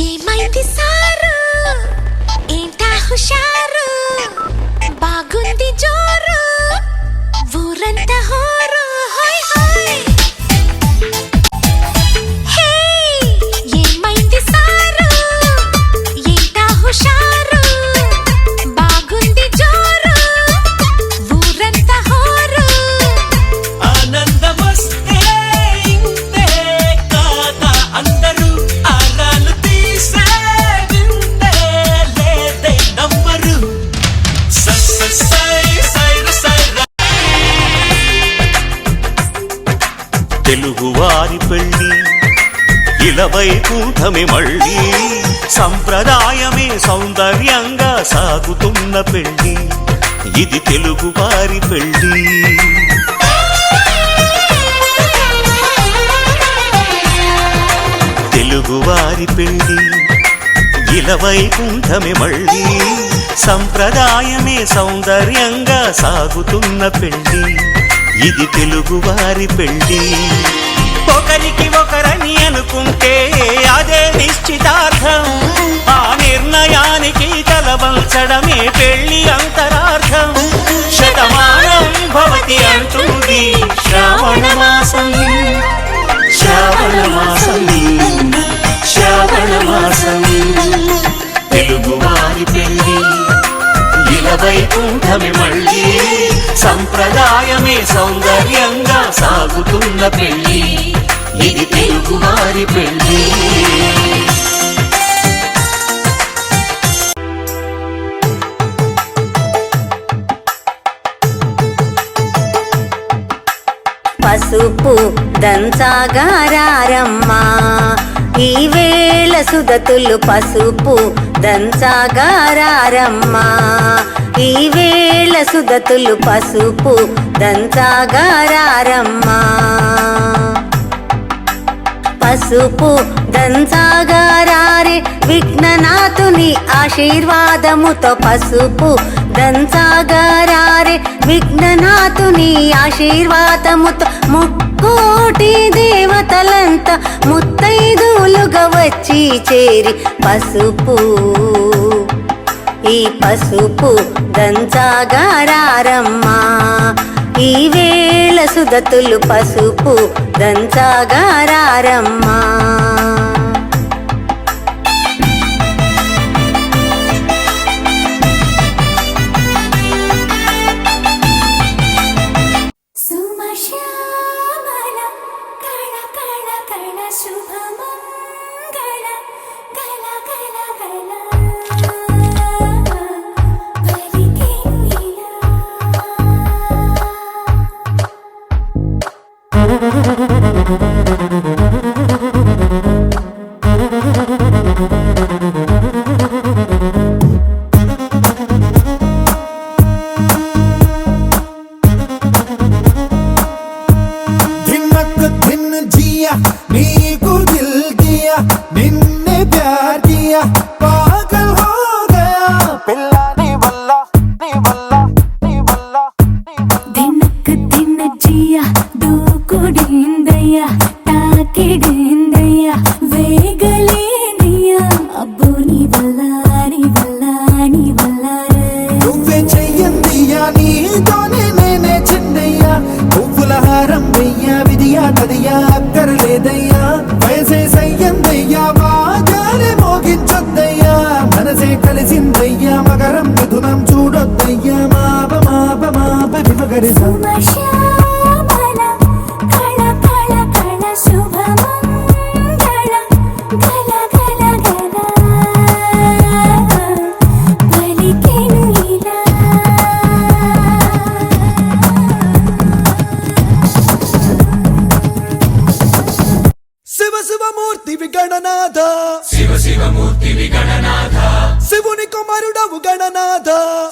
ఏమైంది సారు ఏంటా హుషారు బాగుంది జోరు ఊరంతా హోరు హోయ్ హోయ్ హే ఏమైంది సారు ఏంటా హుషారు బాగుంది జోరు ఊరంతా హోరు ఆనందమస్తే ఇంతే కాదా అందరూ ఆరాలు తీసే వింతే లేదే నమ్మరు తెలుగువారి పెళ్ళి ఇలవైకుంఠమే మళ్ళీ సంప్రదాయమే సౌందర్యంగా సాగుతున్న పెళ్ళి ఇది తెలుగువారి పెళ్ళి తెలుగువారి పెళ్ళి ఇలవైకుంఠమే మళ్ళీ సంప్రదాయమే సౌందర్యంగా సాగుతున్న పెళ్ళి ఇది తెలుగువారి పెళ్ళి ఒకరికి ఒకరని అనుకుంటే అదే నిశ్చితార్థం ఆ నిర్ణయానికి తలవంచడమే పెళ్ళి అంతరార్థం శతమానం భవతి అంటుంది శ్రావణ మాసం శ్రావణ మాసం శ్రావణ మాసం తెలుగువారి పెళ్ళి ఇలవైకుంఠమే మళ్ళీ సంప్రదాయమే సౌందర్యంగా సాగుతున్న పెళ్ళి ఇది తెలుగువారి పెళ్ళి పసుపు దంచగారారమ్మా ఈ వేళ సుదతులు పసుపు దంచగారారమ్మా ఈ వేళ సుదతులు పసుపు దంచగారారమ్మా పసుపు దంచగారారే విఘ్ననాథుని ఆశీర్వాదముతో పసుపు దంచగారారే విఘ్ననాథుని ఆశీర్వాదముతో ముక్కోటి దేవతలంతా ముత్తైదులుగా వచ్చి చేరి పసుపు ఈ పసుపు దంచగారారమ్మా ఈ వేళ సుదతులు పసుపు దంచగారారమ్మా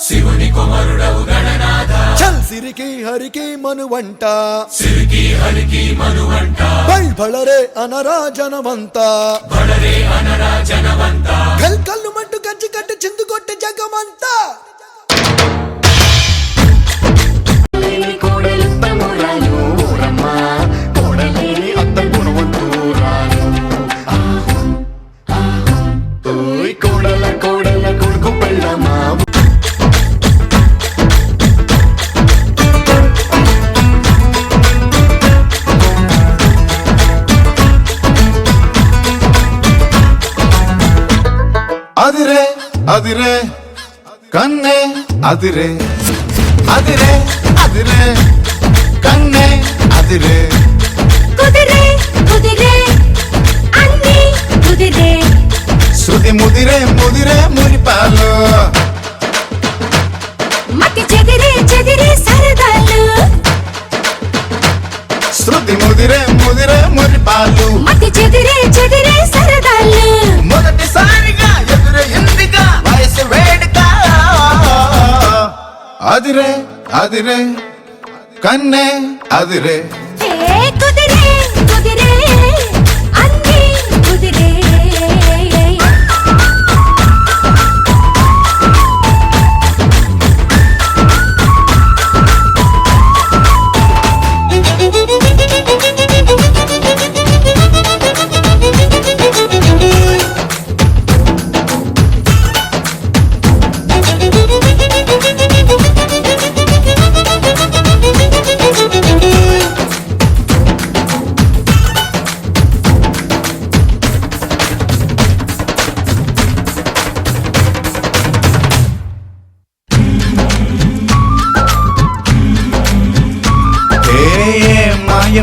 శివుని కుమారుడవు గణనాథ చల్ సిరికి హరికి మనువంట బళరే అనరా జనవంత కల్కల్లు మంటు కంచి కట్టి చిందు కొట్టి జగమంతా అదిరే కన్నే అదిరే అదిరే అదిరే కన్నే అదిరే కుదిరే కుదిరే అన్ని కుదిరే శృతి ముదిరే ముదిరే మురిపాలు మతి చెదిరే చెదిరే సరదాలు శృతి ముదిరే ముదిరే మురిపాలు మతి చెదిరే చెదిరే సరదాలు మొదటిసారిగా ఎదురయిందిగా వయసు వేడుక అదిరే అదిరే కన్నే అదిరే ఏ కుదిరే కుదిరే అన్ని కుదిరే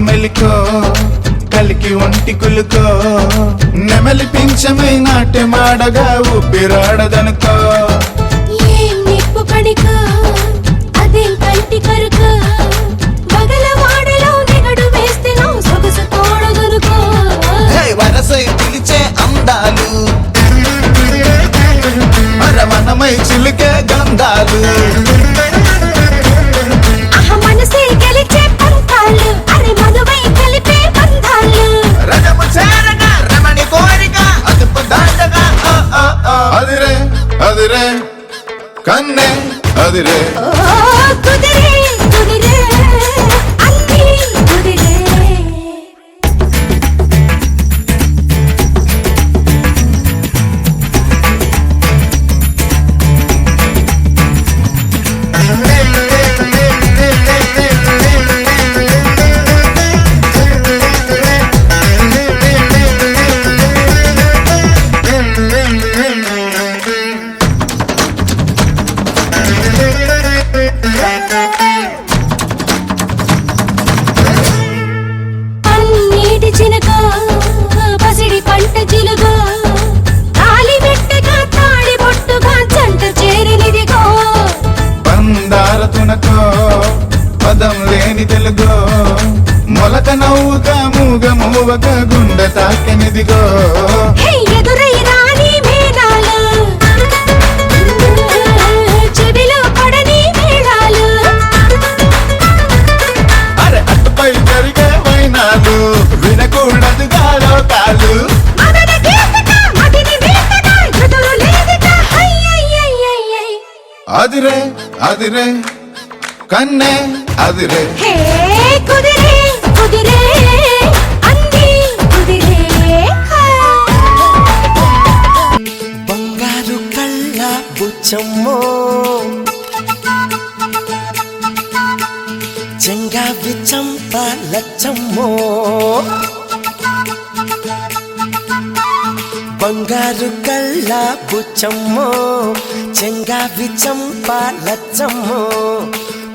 మెలికో కలికి ఒంటి కులుకో నెమలి పింఛమై నాట్యమాడగా ఊపిరాడదనుకో ఏం నిప్పు కడిక అదేం కంటి కరుక బగలవాడలో నిగడు వేస్తే నా సొగసు తోడగనుకో వరసై పిలిచే అందాలు మరవనమై చిలికే గంధాలు మనసే గెలిచే పంతాలు అరే మనువై కలిపే బంధాలు రజము చేరగా రమణి కోరిక అదుపు దాటగా అదిరే అదిరే కన్నే అదిరే కుదిరే కుదిరే అన్ని కుదిరే పన్నీటి చినక పసిడి పంట జిలుగా తాలి పెట్టగా తాడి బొట్టుగా జంట చేరినిదిగో పందార తునకో పదం లేని తెలుగో మొలక నవ్వుగా మూగ మూవక గుండె తాకెనిదిగో ఎదురై రాని మేళాలు చెవిలో పడని మేళాలు అరే అటుపై జరిగే వైనాలు వినకూడదుగా లోకాలు మదన గీతక మదిని వీతక ఎదురు లేదిక హయ్యయ్యయ్యయ్యయ్ అదిరే అదిరే కన్నే అదిరే హే కుదిరే కుదిరే అన్ని కుదిరే బంగారు కళ్ళ బుచ్చమ్మో చెంగావి చంప లచ్చమ్మో బంగారు కళ్ళ బుచ్చమ్మో చెంగావి చంప లచ్చమ్మో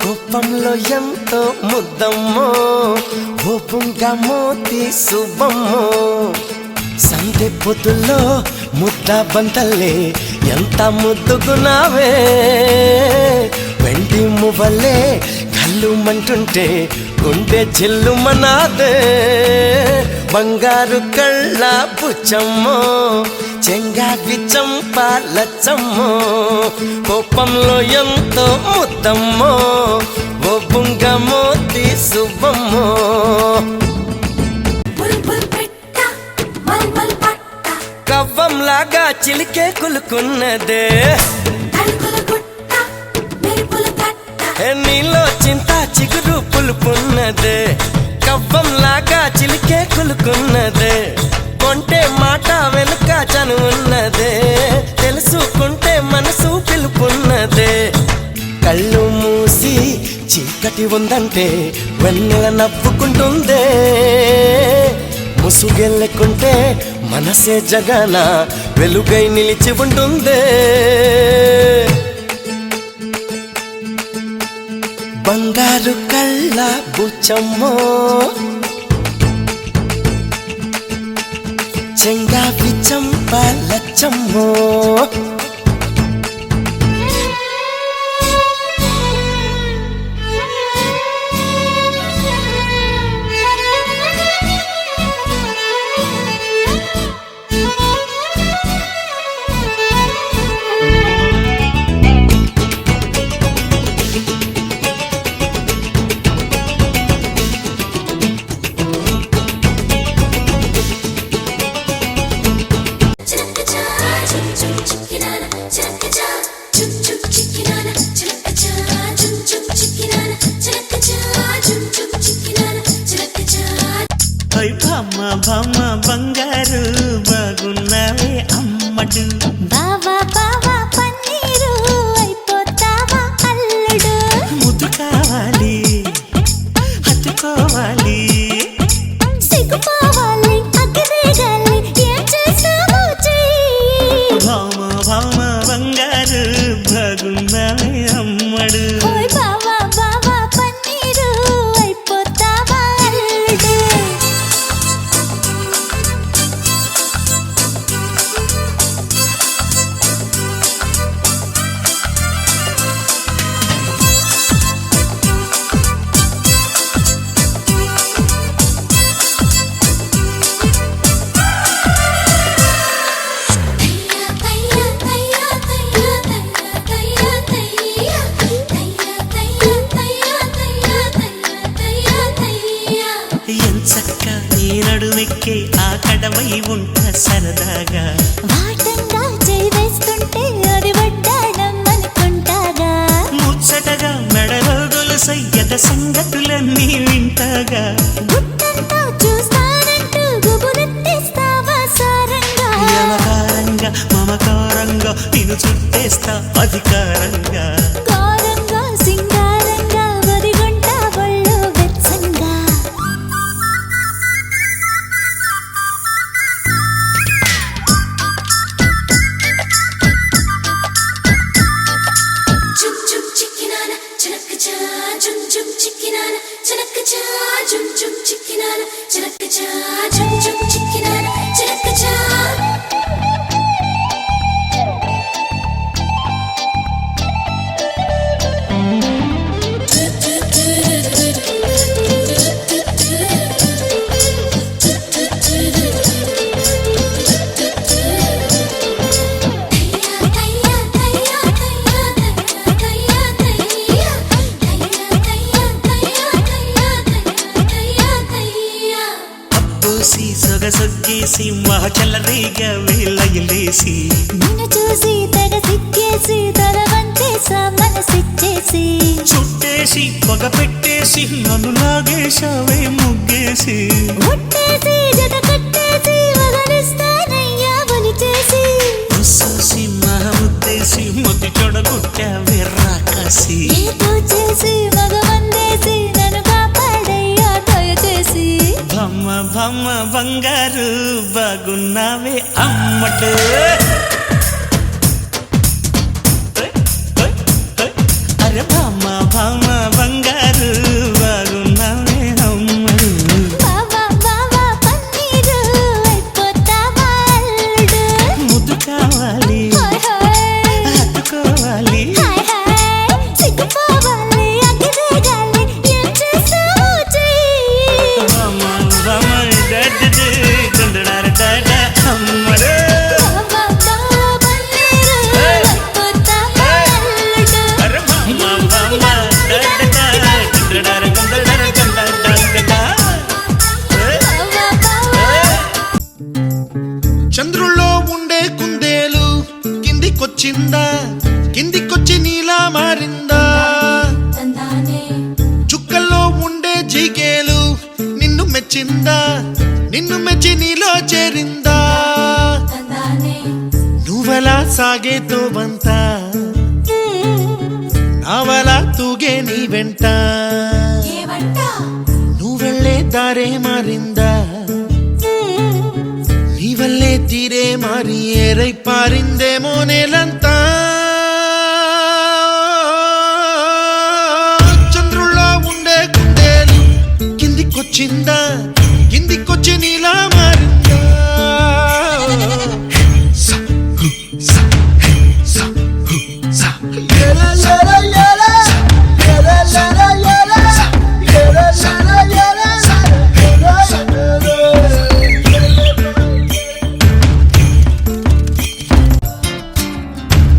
కోపంలో ఎంతో ముద్దమ్మో కోపంగా మోతి శుభమ్మో సందె పొద్దుల్లో ముద్ద బంతల్లే ఎంత ముద్దుకున్నావే వెండి మువ్వలే కళ్ళు మంటుంటే గుండె చెల్లుమనాదే బంగారు కళ్ళ బుచ్చమ్మో చెంగావి చంప లచ్చమ్మో కోపంలో ఎంతో ముద్దమ్మో ఓ బుంగ మోతి శుభమ్మో బుల్బుల్ పెట్ట మల్మల్ పట్ట కవ్వంలాగా చిలికే కులుకున్నదే తలుకుల గుట్ట మెరుపుల తట్ట నీలో చింత చిగురు పులుపున్నదే కవ్వంలాగా చిలికే కులుకున్నదే కొంటే మాట వెనుక చనువున్నదే తెలుసుకుంటే మనసు పిలుపున్నదే కళ్ళు మూసి చీకటి ఉందంటే వెన్నెల నవ్వుకుంటుందే ముసుగెళ్ళకుంటే మనసే జగన వెలుగై నిలిచి ఉంటుందే బంగారు కళ్ళ బుచ్చమ్మో చెంగావి చంపాలచ్చమ్మో చిలకచా చుం చుం చిక్కినాన చిలకచా చుం చుం చిక్కినాన చిలకచా చుం చుం చిక్కినాన చిలకచా చుం చుం చిక్కినాన చిలకచా ఓయ్ బామ్మ బామ్మ బంగారు బాగున్నావే అమ్మడు బావా బావా పన్నీరు అయిపోతావా అల్లుడు ముద్దు కావాలి హత్తుకోవాలి సిగ్గుపోవాలి అగ్గిరేగాలి ఏం చేస్తావో చెయ్యి బామ్మ బామ్మ బంగారు బాగున్నావే అమ్మడు ఓయ్ బావా బావా పన్నీరు అయిపోతావా అల్లుడు ఎంచక్క నీ నడుమెక్కే ఆ కడవై ఉంట సరదాగా వాటంగా చేయి వేస్తుంటే అది వడ్డాణం అనుకుంటాగా ముచ్చటగా మెడలో గొలుసయ్యద సంగతులన్నీ వింటాగా గుట్టంతా చూస్తానంటూ గుబురెత్తేస్తావా సారంగా వ్యవహారంగా మమకారంగా నిన్ను చుట్టేస్తా అధికారంగా కారంగా సింగారంగా వదిగొంటా ఒళ్ళు వెచ్చంగా చుం చుం చిక్కినాన చిలకచా చుం చుం చిక్కినాన చిలకచా చుం చుం చిక్కినాన చిలకచా చుం చుం చిక్కినాన చిలకచా అబ్బూసి సొగసొగ్గేసి మహచల్లరీగా వేలయలేసి నిన్ను చూసి తెగ సిక్కేసి తల వంచేసా మనసిచ్చేసి చుట్టేసి పొగ పెట్టేసి నన్ను లాగేశావే ముగ్గేసి ముట్టేసి జత కట్టేసి వదిలిస్తానయ్యా ఒలిచేసి ఉస్సూసి మహముద్దేసి మొద్దు చెడగొట్టావే రాకాసి ఏదో చేసి మగమందేసి నన్ను కాపాడయ్యా దయచేసి బమ్మ బమ్మ బంగారు బాగున్నావే అమ్మడు అరే బమ్మ బమ్మ బంగారు బాగున్నావే అమ్మడు బావా బావా పన్నీరు అయిపోతావా అల్లుడు ముద్దు కావాలి హాయ్ హాయ్ హత్తుకోవాలి హాయ్ హాయ్ సిగ్గుపోవాలి అగ్గిరేగాలి ఏం చేస్తావో చెయ్యి బమ్మ బమ్మ డడ్డు డుండడార డడ అమ్మడు బావా బావా పన్నీరు అయిపోతావా అల్లుడు అరే బమ్మ బమ్మ డడ్డు డుండడార గుండడార గుండడార బావా బావా చంద్రుల్లో ఉండే కుందేలు కిందికొచ్చిందా కిందికొచ్చి నీలా మారిందా తందానే చుక్కల్లో ఉండే జిగేలు నిన్ను మెచ్చిందా నిన్ను మెచ్చి నీలో చేరిందా తందానే నువ్వెలా సాగేతో బంత నావలా తూగే నీ వెంట ఏమంట నువ్వెళ్ళే దారే మారిందా నీ వల్లే తీరే మారి ఏరై పారిందేమో నేలంతా చంద్రుల్లో ఉండే కుందేలు కిందికొచ్చిందా కిందికొచ్చి నీలా మారిందా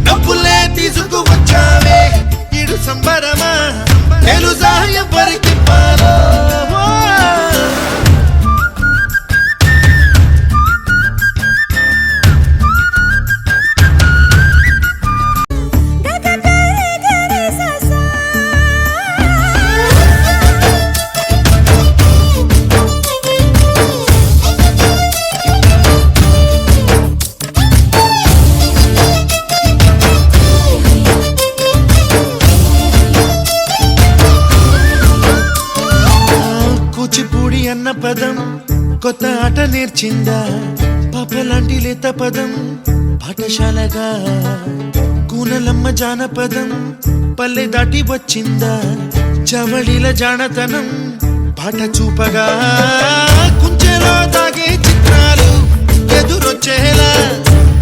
డబ్బులే తీసుకువచ్చావే ఇడు సంబరమా తెలుసా ఎవరికి పాలో కూచిపూడి అన్న పదం కొత్త ఆట నేర్చిందా పాపలాంటి లేత పదం పాఠశాలగా కూనలమ్మ జానపదం పల్లె దాటి వచ్చిందా చవళిల జానతనం పాట చూపగా కుంచెలో తాగే చిత్రాలు ఎదురొచ్చేలా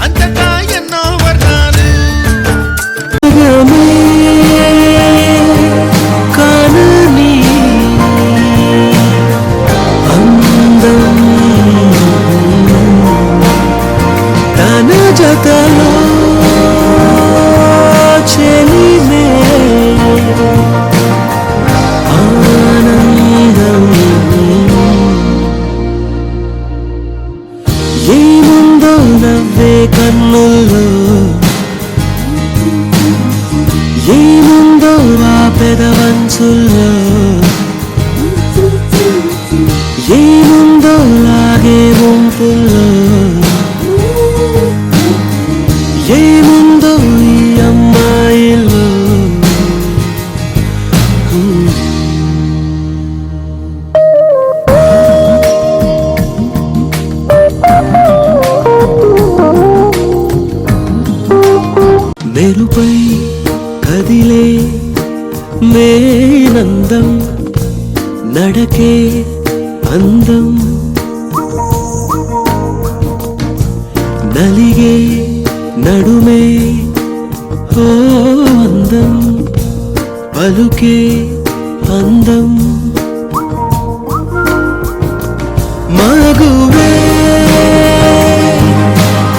అంతటా ఎన్నో వర్ణాలు కానని అందం తన జతలో చెలిమే ఆనందం ఏముందో నవ్వే కన్నుల్లో ఏముందో ఆ పెదవంచుల్లో ఏముందో లాగే గుంపుల్లో ఏముందో ఈ అమ్మాయిల్లో మెరుపై కదిలే మేనందం నడకే అందం నలిగే నడుమే ఓ అందం పలుకే అందం మగువే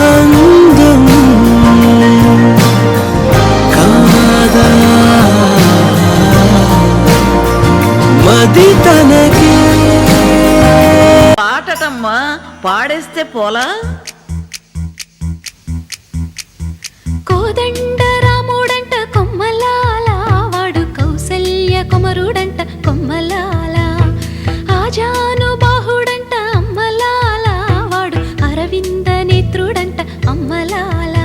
అందం కాదా మది తనకే పాటటమ్మా పాడేస్తే పోలా కోదండ రాముడంట కొమ్మలాల వాడు కౌసల్య కుమరుడంట కొమ్మలాల ఆజాను బాహుడంట అమ్మలాల వాడు అరవింద నేత్రుడంట అమ్మలాల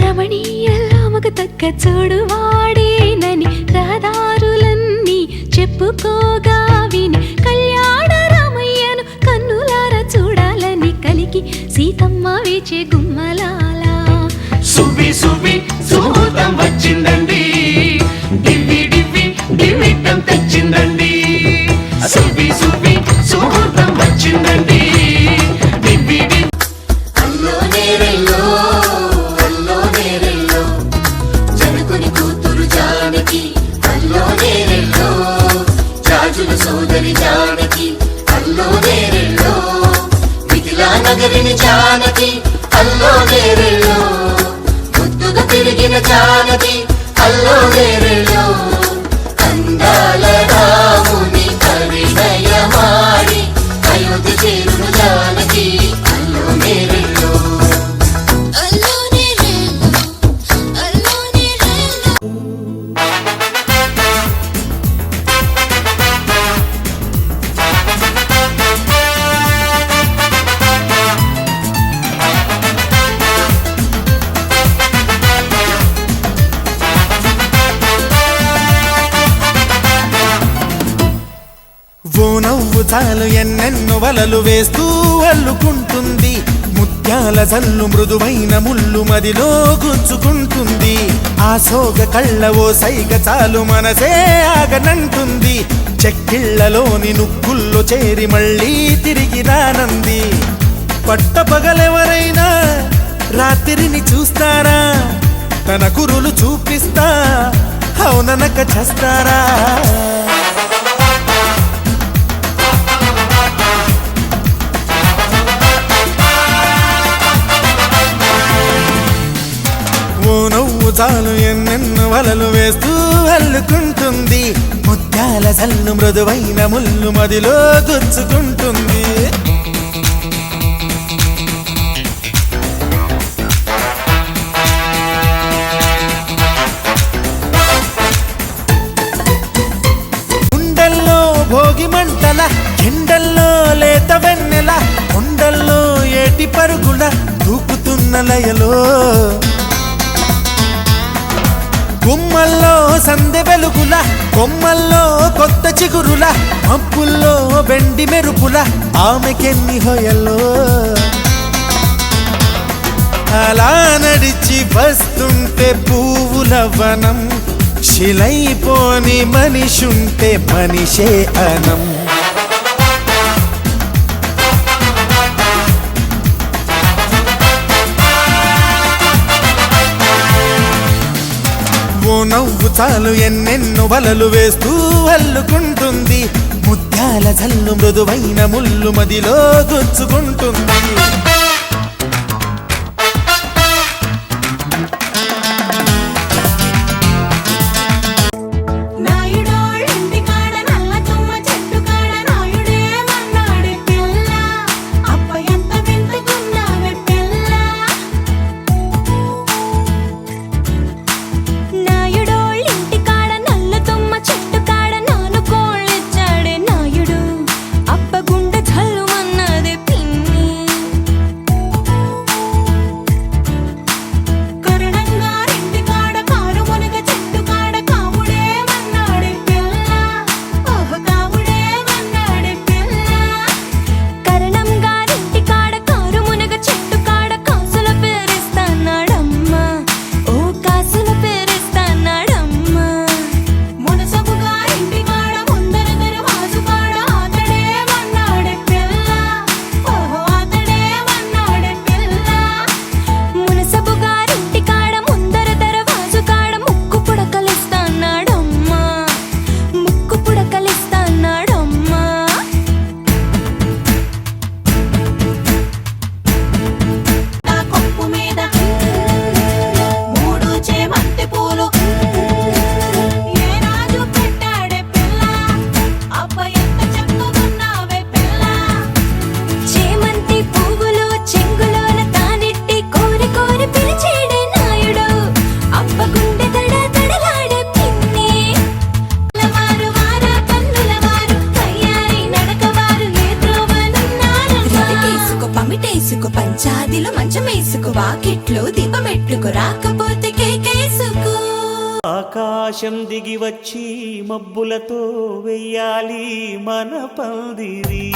రమణీయలామకు తగ్గ చూడు వాడేనని రహదారులన్నీ చెప్పుకోగా విని కళ్యాణ రామయ్యను కన్నులార చూడాలని కలిగి సీతమ్మ వేచే గుమ్మలాల సువి సువి సుముహూర్తం వచ్చిందండి డివ్వి డివ్వి డివిట్టం తెచ్చిందండి సువి సువి సుముహూర్తం వచ్చిందండి డివ్వి డివ్వి అల్లో నేరెల్లో జనకుని కూతురు జానకి అల్లో నేరెల్లో జాజుల సోదరి జానకి అల్లో నేరెల్లో మిథిలా నగరిని జానకి అల్లో నేరెల్లో ముద్దుగా తిరిగిన జానకి అల్లో నేరెల్లో అందాల రాముని పరిణయమాడి అయోధ్య చేరును జానకి అల్లో నేరెల్లో అల్లో నేరెల్లో అల్లో నేరెల్లో ఓ నవ్వు చాలు ఎన్నెన్నో వలలు వేస్తూ అల్లుకుంటుంది ముద్దు ముత్యాల జల్లు మృదువైన ముళ్ళు మదిలో గుచ్చుకుంటుంది ఆ సోగ కళ్ళ ఓ సైగ చాలు మనసే ఆగనంటుంది చెక్కిళ్లలోని నుక్కుల్లో చేరి మళ్ళీ తిరిగి రానంది పట్టపగలెవరైనా రాత్రిని చూస్తారా తన కురులు చూపిస్తా అవుననక చేస్తారా ఓ నవ్వు చాలు ఎన్నెన్నో వలలు వేస్తూ అల్లుకుంటుంది ముత్యాల జల్లు మృదువైన ముళ్ళు మదిలో గుచ్చుకుంటుంది గుండెల్లో భోగి మంటల ఎండల్లో లేత వెన్నెల కొండల్లో ఏటి పరుగుల దూకుతున్న లయలో గుమ్మల్లో సందె వెలుగుల కొమ్మల్లో కొత్త చిగురుల మబ్బుల్లో వెండి మెరుపుల ఆమెకెన్ని హొయల్లో అలా నడిచి వస్తుంటే పువ్వుల వనం శిలైపోని మనిషుంటే మనిషే అనం ఓ నవ్వు చాలు ఎన్నెన్నో వలలు వేస్తూ అల్లుకుంటుంది ముత్యాల జల్లు మృదువైన ముళ్ళు మదిలో గుచ్చుకుంటుంది పంచాదిలో మంచమేసుకో వాకిట్లో దీపమెట్టుకు రాకపోతే కేకేసుకో ఆకాశం దిగి వచ్చి మబ్బులతో వెయ్యాలి మన పందిరి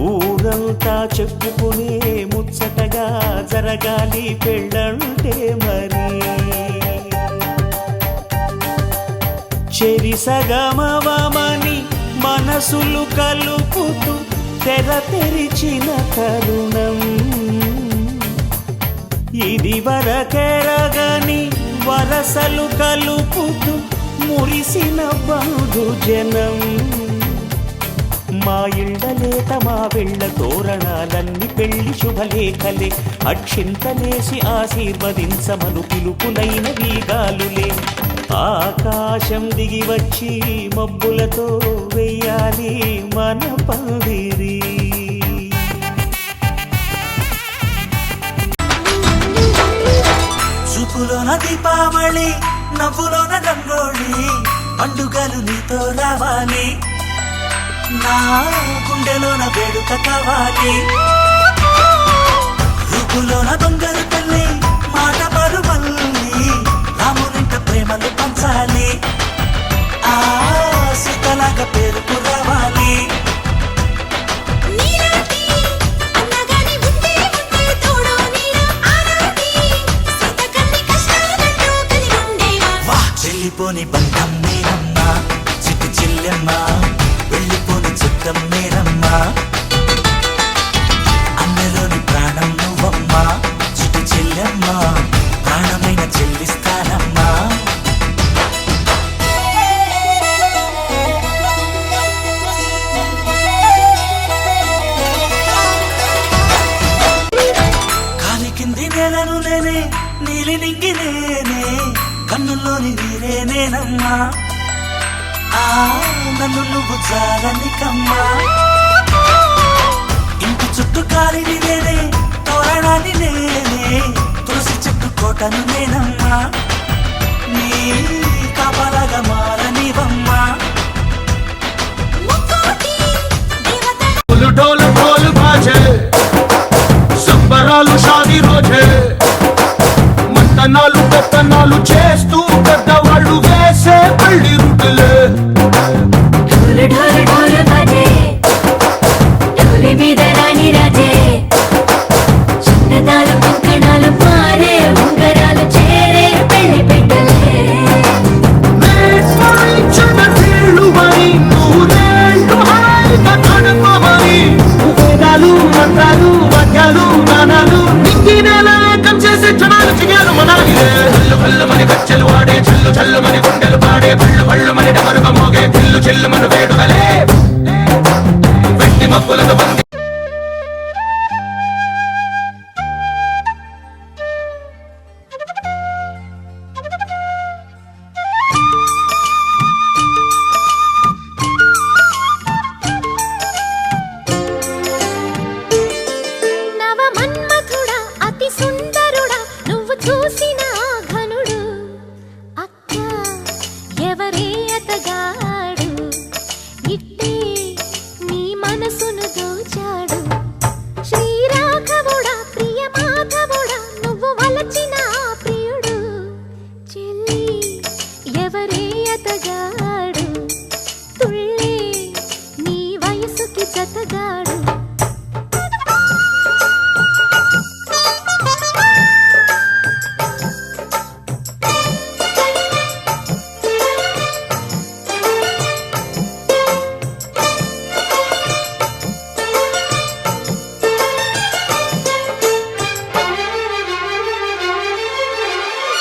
ఊరంతా చెప్పుకునే ముచ్చటగా జరగాలి పెళ్ళంటే మరి చెరి సగమవమని మనసులు కలుపుతూ తెర తెరిచిన తరుణం ఇది వరకెరగని వరసలు కలుపుతూ మురిసిన బంధుజనం మా ఇళ్ళలేత మా వెళ్ళ తోరణాలన్నీ పెళ్లి శుభలేఖలే అక్షింతనేసి ఆశీర్వదించమను పిలుపులైన వీగాలులే ఆకాశం దిగి వచ్చి మబ్బులతో వెయ్యాలి మన పందిరి చూపులోన దీపావళి నవ్వులోన రంగోళి పండుగలు నీతో రావాలి నా గుండెలోన వేడుక కావాలి రూపులోన దొంగలు తల్లి మాట పరుమల్లి రామునింట ప్రేమలు పంచాలి విడిపోని బంధం నేనమ్మా చిట్టి చెల్లెమ్మ వెళ్ళిపోని చుట్టం నేనమ్మా అన్నలోని ప్రాణం నువ్వమ్మా చిట్టి చెల్లెమ్మ ప్రాణమైన చెల్లిస్తానమ్మా కాలి కింది నేలను నేనే నీలి నింగి నేనే కన్నుల్లోని నీరే నేనమ్మా నన్ను నువ్వు జాలనికమ్మా ఇంటి చుట్టూ కాలిని నేనే తోరణాన్ని నేనే తులసి చెట్టు కోటను నేనమ్మా నీ కాపలాగా మారనివమ్మా ढोल ढोल बाजे సంబరాలు షాదీ రోజే మంతనాలు పెత్తనాలు చేస్తూ పెద్దవాళ్ళు వేసే పళ్ళి రుటులే ढोल ढोल ढोल बजे ढोली మీద రాణి రాజే చిన్నదాలు కంకణాలు మారే ఉంగరాలు చేరే పెళ్లి పెట్టలే చిన్నపిల్లువని నూరేళ్ళు హాయిగా గడపమని వేదాలు మంత్రాలు వాక్యాలు నానాలు నింగి నేల ఏకం చేసే జనాలు చిగాలు మనాలి హల్లు హల్లు మని గచ్చెలు వాడే చల్లు చల్లు మని గుండెలు పాడే పళ్ళు పళ్ళు మని డమరుగ మోగే పిల్లు చెల్లు మన వేడుకలే వెట్టి మబ్బులతో బంది నవ మన్మథుడా అతి సుందరుడా నువ్వు చూసిన ఘనుడు అక్క ఎవరే అతగాడు ఇట్టే నీ మనసును దోచాడు శ్రీరాఘవుడా ప్రియ మాధవుడా నువ్వు వలచిన ప్రియుడు చెల్లి ఎవరే అతగాడు తుళ్ళే నీ వయసుకి జతగాడు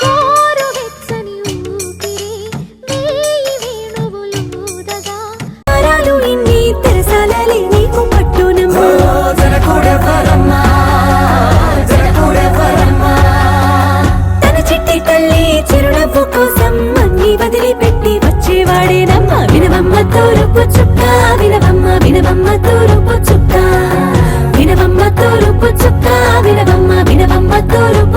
గోరువెచ్చని ఊపిరి వేయి వేణువులూదగా వరాలు ఇన్ని తెరసాలలే నీకు పట్టునమ్మా జనకూడవరమ్మా తన చిట్టి తల్లి చిరునవ్వు కోసం అన్ని వదిలిపెట్టి వచ్చేవాడేనమ్మా వినవమ్మ తూరుపు చుక్క వినవమ్మ వినవమ్మ తూరుపు చుక్క వినవమ్మ తూరుపు చుక్క వినవమ్మ వినవమ్మ తూరుపు